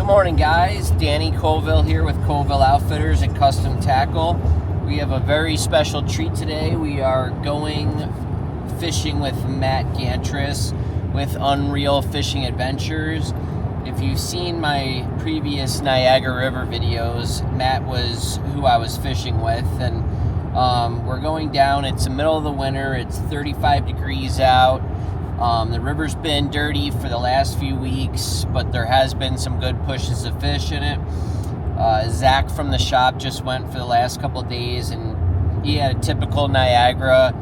morning, guys. Danny Colville here with Colville Outfitters and Custom Tackle. We have a very special treat today. We are going fishing with Matt Gantress with Unreel Fishing Adventures. If you've seen my previous Niagara River videos, Matt was who I was fishing with, and we're going down. It's the middle of the winter. It's 35 degrees out. The river's been dirty for the last few weeks, but there has been some good pushes of fish in it. Zach from the shop just went for the last couple of days, and he had a typical Niagara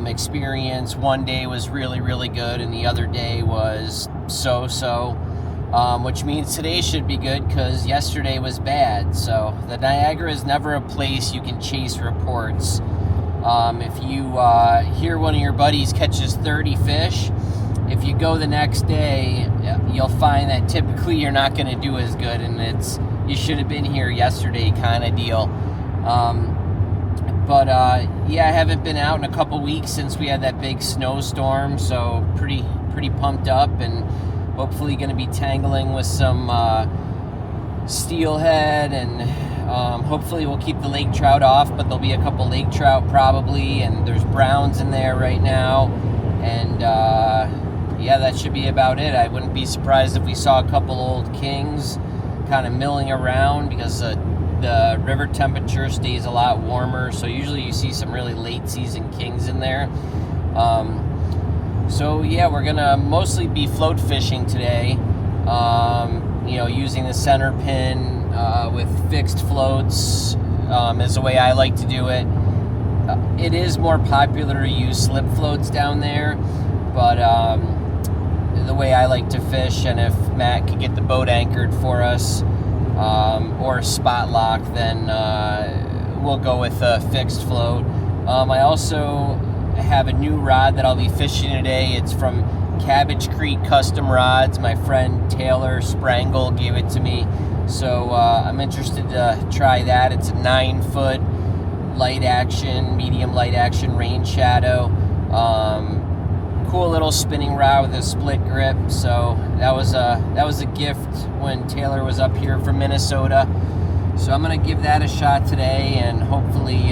experience. One day was really, really good, and the other day was so-so, which means today should be good because yesterday was bad. So the Niagara is never a place you can chase reports. If you hear one of your buddies catches 30 fish, if you go the next day, you'll find that typically you're not going to do as good, and it's you should have been here yesterday kind of deal. Yeah, I haven't been out in a couple weeks since we had that big snowstorm, so pretty pumped up, and hopefully going to be tangling with some steelhead, and hopefully we'll keep the lake trout off, but there'll be a couple lake trout probably, and there's browns in there right now, and yeah, that should be about it. I wouldn't be surprised if we saw a couple old kings kind of milling around because the river temperature stays a lot warmer, so usually you see some really late season kings in there. So yeah, we're gonna mostly be float fishing today, using the center pin with fixed floats is the way I like to do it. It is more popular to use slip floats down there, but the way I like to fish, and if Matt could get the boat anchored for us or a spot lock, then we'll go with a fixed float. I also have a new rod that I'll be fishing today. It's from Cabbage Creek Custom Rods. My friend Taylor Sprangle gave it to me, so I'm interested to try that. It's a 9-foot medium light action rain shadow. Cool little spinning rod with a split grip. So that was a gift when Taylor was up here from Minnesota. So I'm gonna give that a shot today and hopefully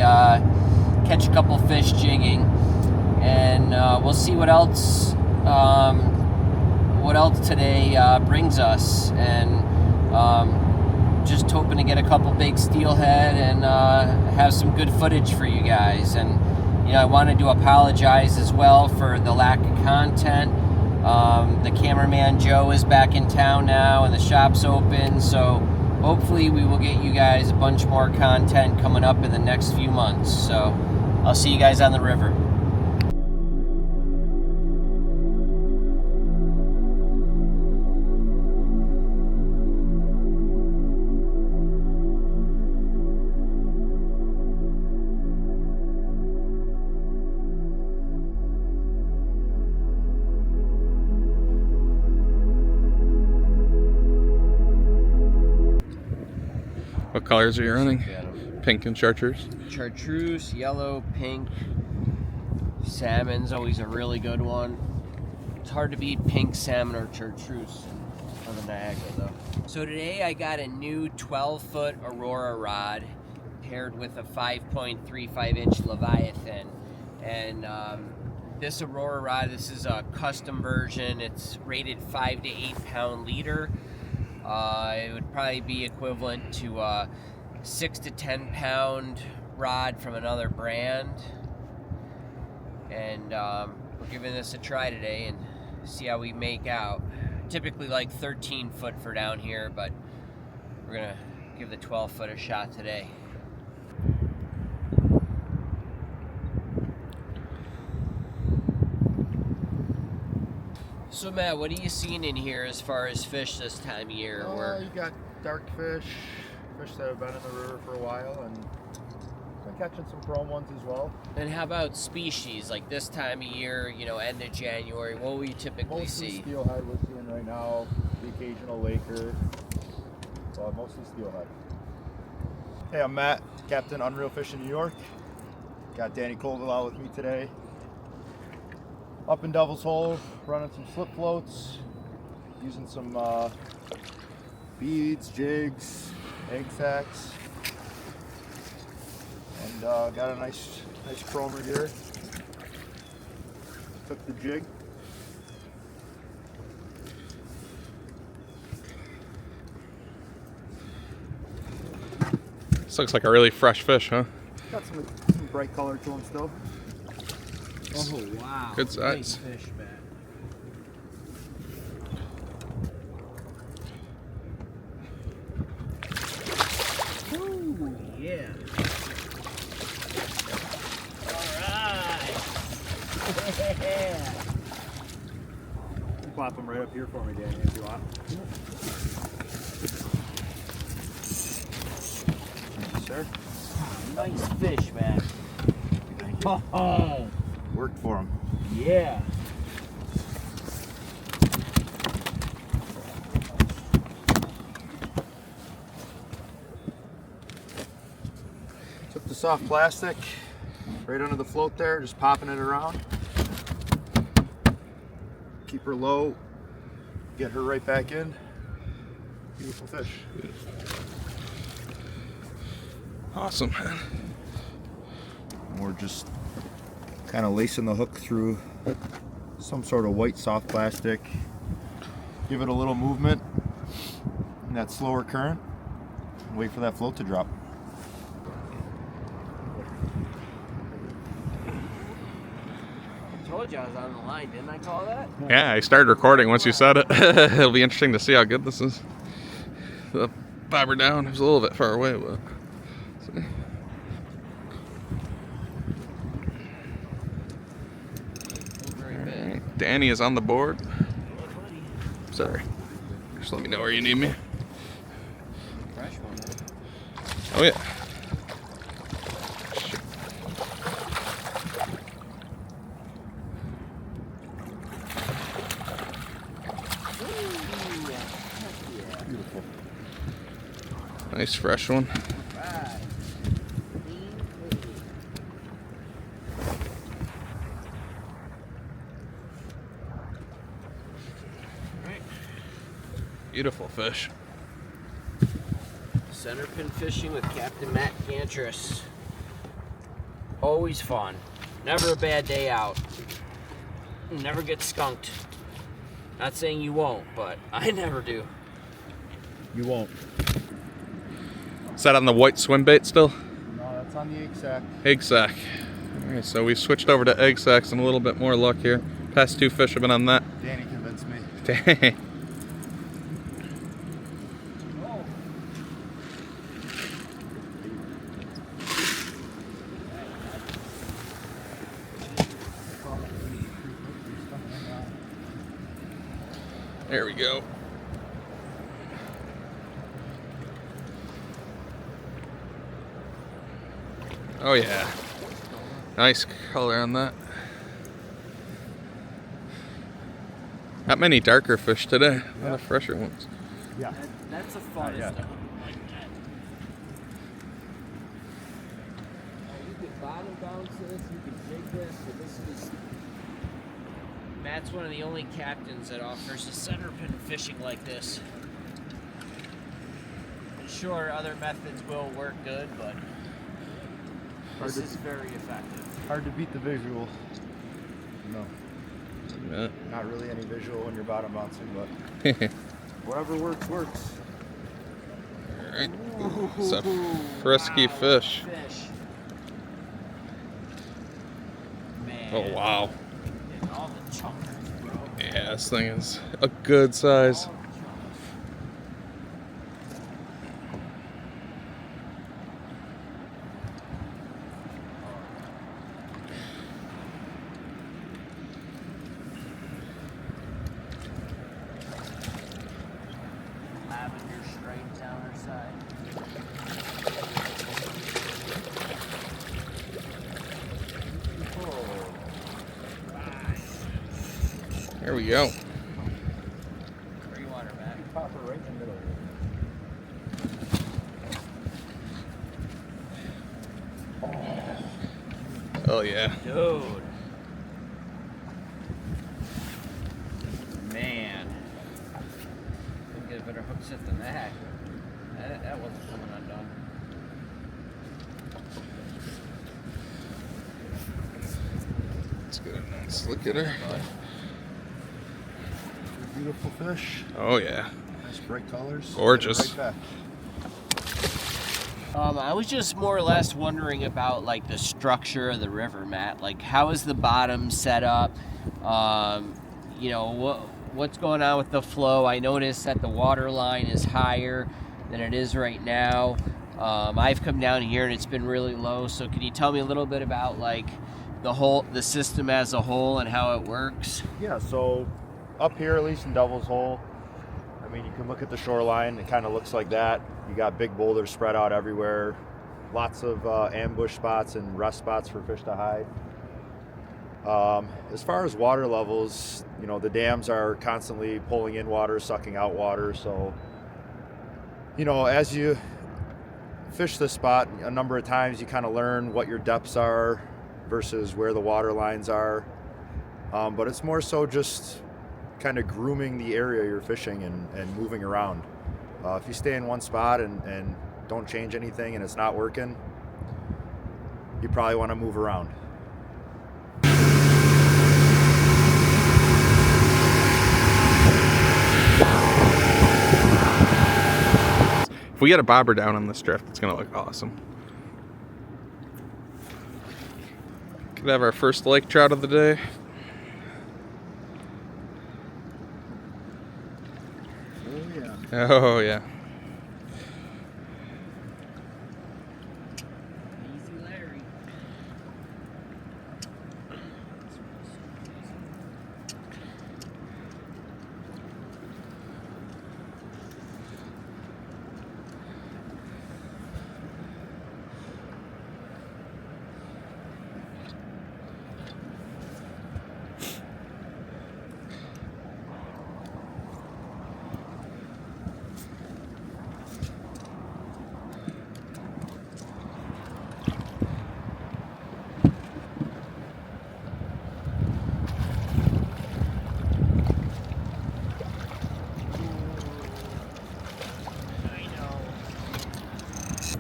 catch a couple fish jigging, and we'll see what else today brings us, and just hoping to get a couple big steelhead and have some good footage for you guys. And I wanted to apologize as well for the lack of content. The cameraman Joe is back in town now, and the shop's open, so hopefully we will get you guys a bunch more content coming up in the next few months. So I'll see you guys on the river. What colors are you running? Pink and chartreuse? Chartreuse, yellow, pink. Salmon's always a really good one. It's hard to beat pink salmon or chartreuse on the Niagara though. So today I got a new 12-foot Aurora rod paired with a 5.35-inch Leviathan. And this Aurora rod, this is a custom version. It's rated 5 to 8 pound leader. It would probably be equivalent to a 6 to 10 pound rod from another brand, and we're giving this a try today and see how we make out. Typically like 13 foot for down here, but we're gonna give the 12 foot a shot today. So Matt, what are you seeing in here as far as fish this time of year? You got dark fish that have been in the river for a while, and been catching some chrome ones as well. And how about species, like this time of year, end of January, what will you typically mostly see? Steelhead we're seeing right now, the occasional laker, mostly steelhead. Hey, I'm Matt, Captain Unreel Fishing New York. Got Danny Colville out with me today. Up in Devil's Hole, running some slip floats, using some beads, jigs, egg sacks, and got a nice chromer here. Took the jig. This looks like a really fresh fish, huh? Got some bright color to them still. Oh wow! Good size. Nice fish, man. Ooh, yeah. Alright. Yeah. Pop them right up here for me, Danny, if you want. Thank you, sir. Nice fish, man. Oh, Worked for him. yeah. Took the soft plastic right under the float there, just popping it around. Keep her low, get her right back in. Beautiful fish. Awesome, man. We're just kind of lacing the hook through some sort of white soft plastic. Give it a little movement in that slower current. And wait for that float to drop. I told you I was on the line, didn't I call that? Yeah, I started recording once you said it. It'll be interesting to see how good this is. The bobber down is a little bit far away, but see. Alright, Danny is on the board. Sorry. Just let me know where you need me. Fresh one, man. Oh yeah. Beautiful. Nice fresh one. Right. Beautiful fish. Center pin fishing with Captain Matt Gantress. Always fun. Never a bad day out. Never get skunked. Not saying you won't, but I never do. You won't. Is that on the white swim bait still? No, that's on the egg sack. Egg sack. Alright, so we switched over to egg sacks and a little bit more luck here. Past two fish have been on that. Danny convinced me. Dang. There we go. Oh yeah. Nice color on that. Not many darker fish today. A lot of fresher ones. Yeah. That's the funnest yeah. of them. You can bottom bounce this, you can jig this, but this is... Matt's one of the only captains that offers a center pin fishing like this. Sure, other methods will work good, but this is very effective. Hard to beat the visual. No. Yeah. Not really any visual when you're bottom bouncing, but whatever works, works. Alright. It's a frisky fish. Man. Oh wow. And all the chunkers, bro. Yeah, this thing is a good size. Lavender stripes down her side. There we go. Free water, Matt. Pop her right in the middle. Oh yeah. Dude. Man. We'll get a better hook it than that. That wasn't coming undone. Let's get a nice look at her. Beautiful fish. Oh yeah. Nice bright colors. Gorgeous. Right back. I was just more or less wondering about like the structure of the river, Matt. Like, how is the bottom set up? You know, what's going on with the flow? I noticed that the water line is higher than it is right now. I've come down here and it's been really low. So, can you tell me a little bit about like the system as a whole and how it works? Yeah. So up here, at least in Devil's Hole, I mean, you can look at the shoreline. It kind of looks like that. You got big boulders spread out everywhere. Lots of ambush spots and rest spots for fish to hide. As far as water levels, you know, the dams are constantly pulling in water, sucking out water. So, you know, as you fish this spot a number of times, you kind of learn what your depths are versus where the water lines are. But it's more so just kind of grooming the area you're fishing and moving around. If you stay in one spot and don't change anything and it's not working, you probably want to move around. If we get a bobber down on this drift, it's gonna look awesome. Could have our first lake trout of the day. Oh yeah. Easy, Larry.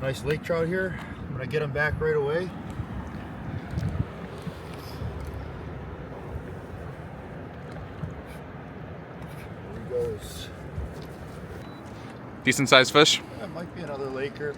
Nice lake trout here. I'm gonna get him back right away. There he goes. Decent sized fish. That might be another laker.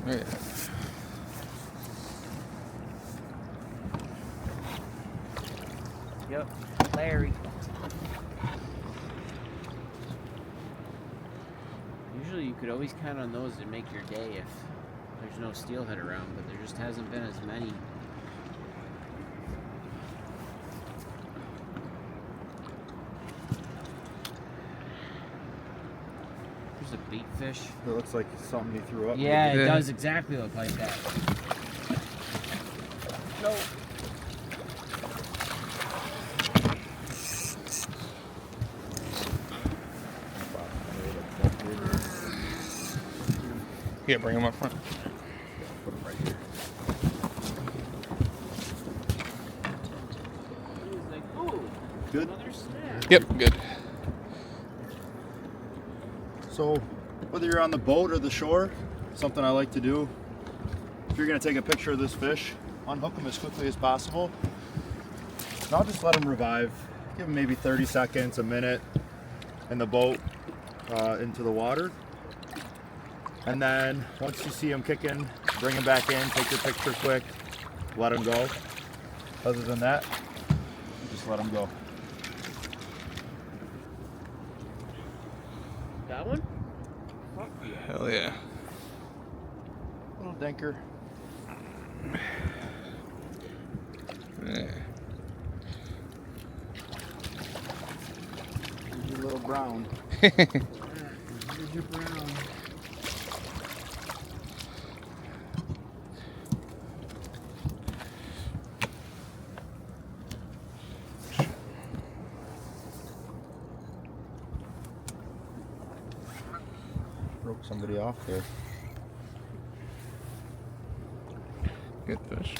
Oh, yeah. Yep, Larry. Usually you could always count on those to make your day if there's no steelhead around, but there just hasn't been as many. There's a bait fish. It looks like something he threw up. Yeah, maybe. it does exactly look like that. No. Yeah, bring him up front. Put him right here. He's like, ooh, Good. another snap. Yep, good. So, whether you're on the boat or the shore, something I like to do, if you're going to take a picture of this fish, unhook him as quickly as possible. Now just let him revive. Give him maybe 30 seconds, a minute in the boat into the water. And then once you see him kicking, bring him back in, take your picture quick, let him go. Other than that, just let him go. Got one? Hell yeah. Little dinker. Yeah. He's a little brown. Zip around. Broke somebody off there. Good fish.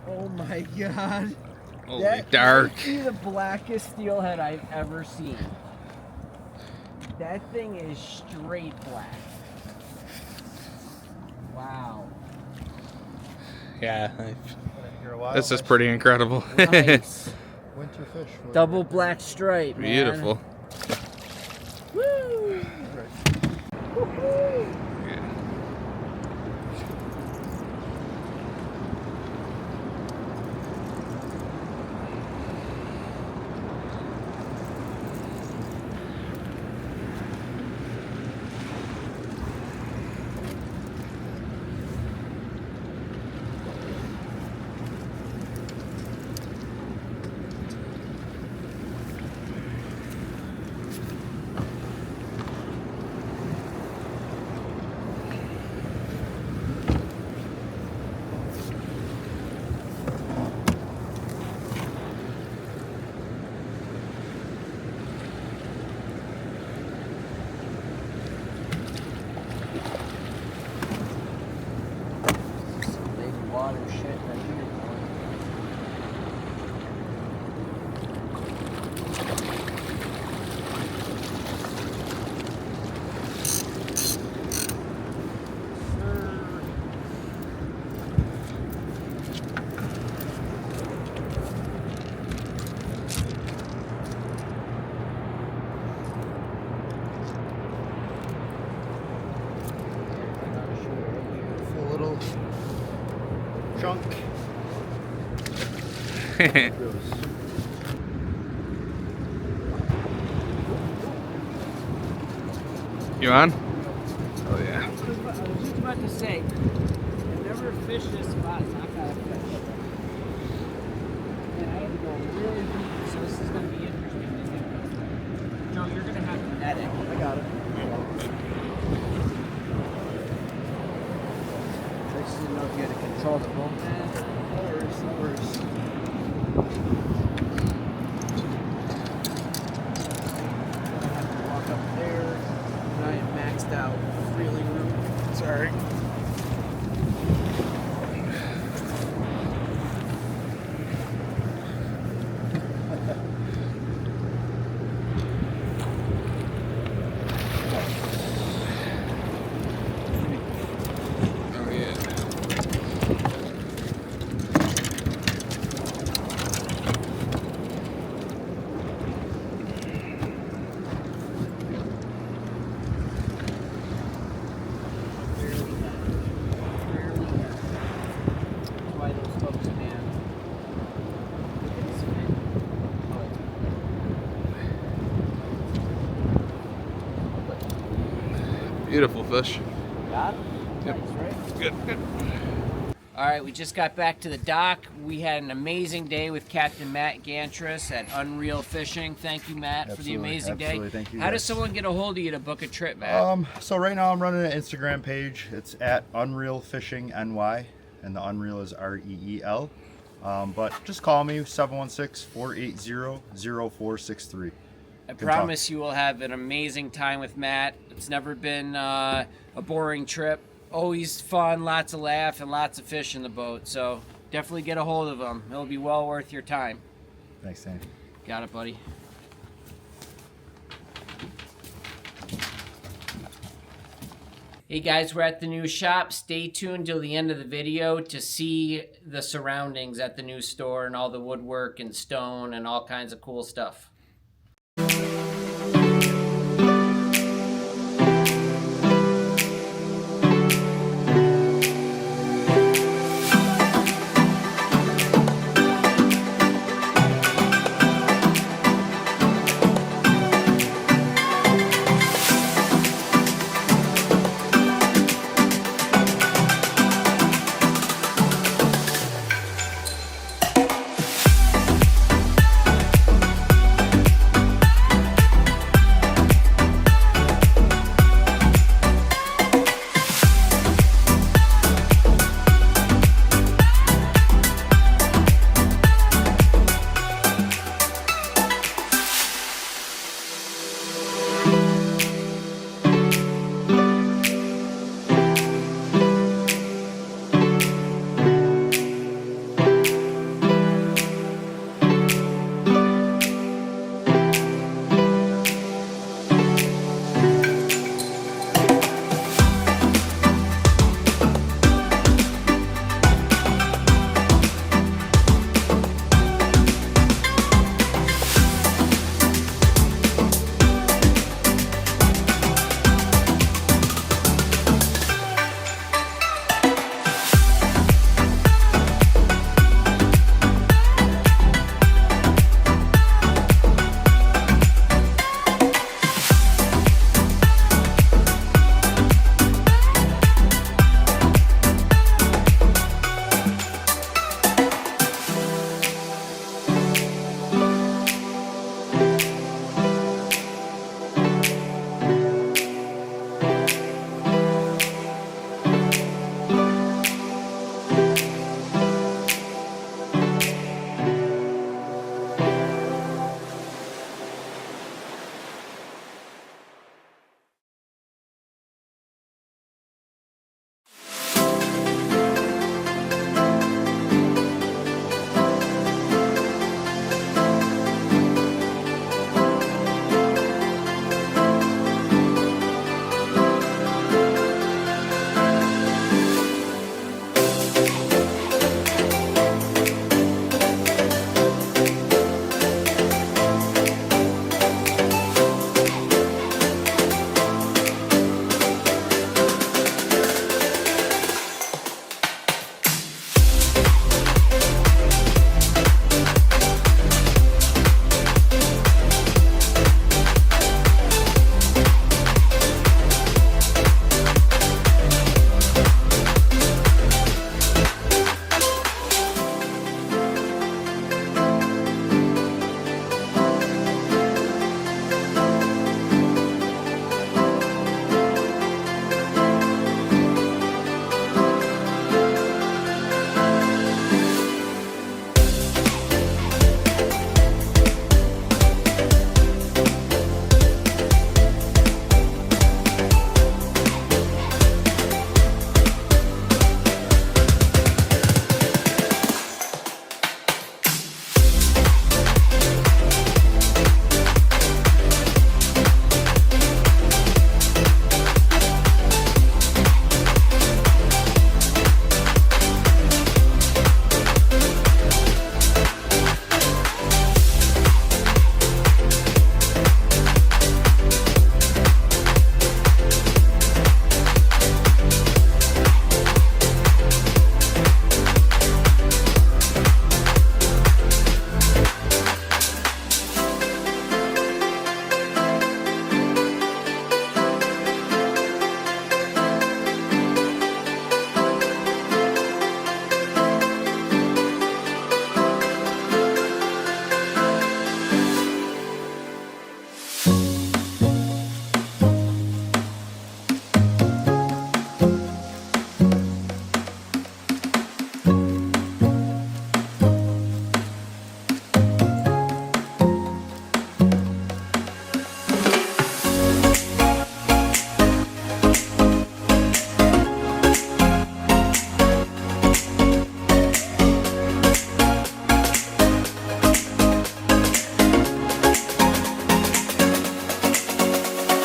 Oh my god. Holy That dark. might be the blackest steelhead I've ever seen. That thing is straight black. Wow. Yeah. Here a while, This is pretty incredible. Nice. Winter fish. Double black stripe, man. Beautiful. Woo! Woo-hoo! Water shit right here, boy. Full little chunk. You on? Oh yeah. I was just about to say, I've never fished this spot, so I gotta fish. And I had to go really deep, so this is gonna be interesting to do. No, you're gonna have to net it. I got it. I just didn't know if you had to control the boat net. No worries, no worries. I have to walk up there. And I am maxed out freely room. Sorry. Oh yeah. Why those folks, man? Look at this fin. Beautiful fish. Got it? Yep. Nice, right? Good, good. All right, we just got back to the dock. We had an amazing day with Captain Matt Gantress at Unreel Fishing. Thank you, Matt, for the Absolutely, amazing absolutely. day. Thank you, How does guys. someone get a hold of you to book a trip, Matt? So right now I'm running an Instagram page. It's at Unreel Fishing NY, and the Unreel is REEL. But just call me 716-480-0463. I promise you will have an amazing time with Matt. It's never been a boring trip. Always fun, lots of laugh, and lots of fish in the boat. So definitely get a hold of him. It'll be well worth your time. Thanks, Danny. Got it, buddy. Hey guys, we're at the new shop. Stay tuned till the end of the video to see the surroundings at the new store and all the woodwork and stone and all kinds of cool stuff.